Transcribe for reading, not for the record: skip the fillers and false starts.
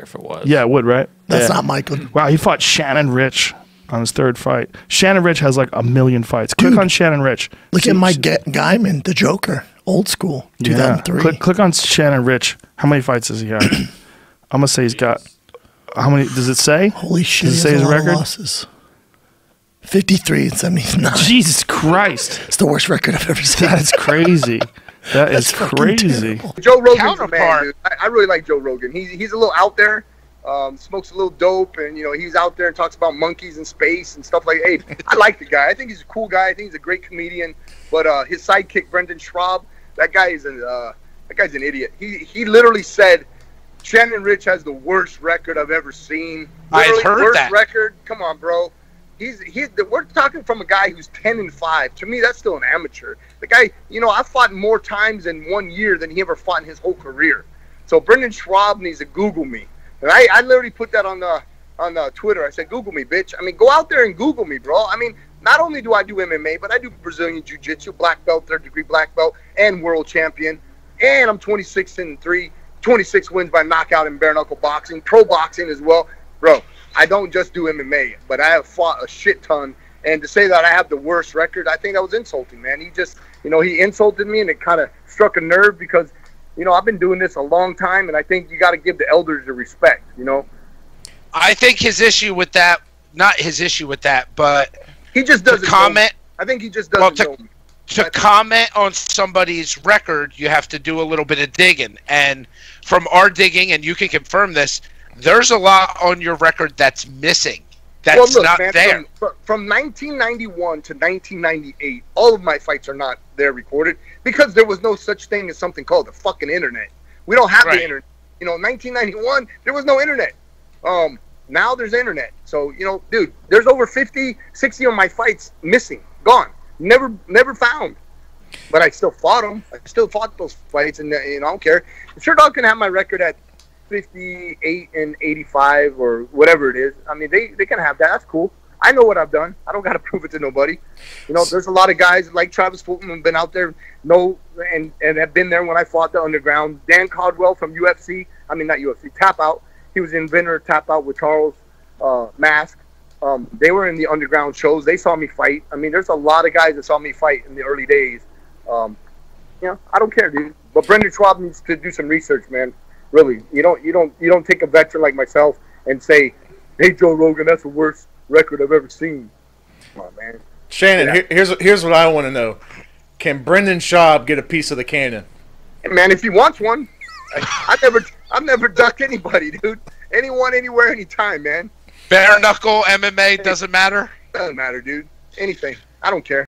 if it was. Yeah, it would, right? That's yeah. not Michael. Wow, he fought Shannon Ritch on his third fight. Shannon Ritch has like 1 million fights. Click Dude, on Shannon Ritch. Look at Mike Guyman, the Joker, old school, 2003. Yeah. Click on Shannon Ritch. How many fights does he have? I'm gonna say he's got. How many? Does it say? Holy shit! Does it say his record? Losses. 53 and 79. Jesus Christ! It's the worst record I've ever seen. That's crazy. That is crazy. Joe Rogan's a man, dude. I really like Joe Rogan. He's a little out there, smokes a little dope, and he's out there and talks about monkeys and space and stuff like. Hey, I like the guy. I think he's a cool guy. I think he's a great comedian. But his sidekick Brendan Schaub, that guy's an idiot. He literally said Shannon Ritch has the worst record I've ever seen. I've heard worst that. record. Come on, bro. We're talking from a guy who's 10-5. To me, that's still an amateur. The guy, I fought more times in 1 year than he ever fought in his whole career. So Brendan Schaub needs to Google me. And I literally put that on the Twitter. I said, Google me, bitch. I mean, go out there and Google me, bro. I mean, not only do I do MMA, but I do Brazilian Jiu-Jitsu, black belt, third-degree black belt, and world champion. And I'm 26-3, 26 wins by knockout in bare knuckle boxing, pro boxing as well. Bro, I don't just do MMA, but I have fought a shit ton. And to say that I have the worst record, I think that was insulting, man. He just, he insulted me, and it kind of struck a nerve because, I've been doing this a long time, and I think you got to give the elders the respect, I think his issue with that, not his issue with that, but he just doesn't comment. I think he just doesn't know me. To comment on somebody's record, you have to do a little bit of digging. And from our digging, and you can confirm this, there's a lot on your record that's missing. That's not there. From 1991 to 1998, all of my fights are not there recorded because there was no such thing as something called the fucking internet. We don't have the internet. 1991, there was no internet. Now there's internet. So, dude, there's over 50, 60 of my fights missing, gone, never found. But I still fought them. I still fought those fights, and I don't care. Sure Dog can have my record at 58-85 or whatever it is. I mean, they can have that. That's cool. I know what I've done. I don't got to prove it to nobody. There's a lot of guys like Travis Fulton who've been out there, and have been there when I fought the underground. Dan Caldwell from UFC. I mean, not UFC. Tap Out. He was the inventor of Tap Out with Charles Mask. They were in the underground shows. They saw me fight. I mean, there's a lot of guys that saw me fight in the early days. I don't care, dude. But Brendan Schaub needs to do some research, man. Really, you don't take a veteran like myself and say, "Hey, Joe Rogan, that's the worst record I've ever seen." Come on, man. Shannon, here's what I want to know: can Brendan Schaub get a piece of the cannon? Hey, man, if he wants one, I've never ducked anybody, dude. Anyone, anywhere, anytime, man. Bare knuckle MMA doesn't matter. Doesn't matter, dude. Anything. I don't care.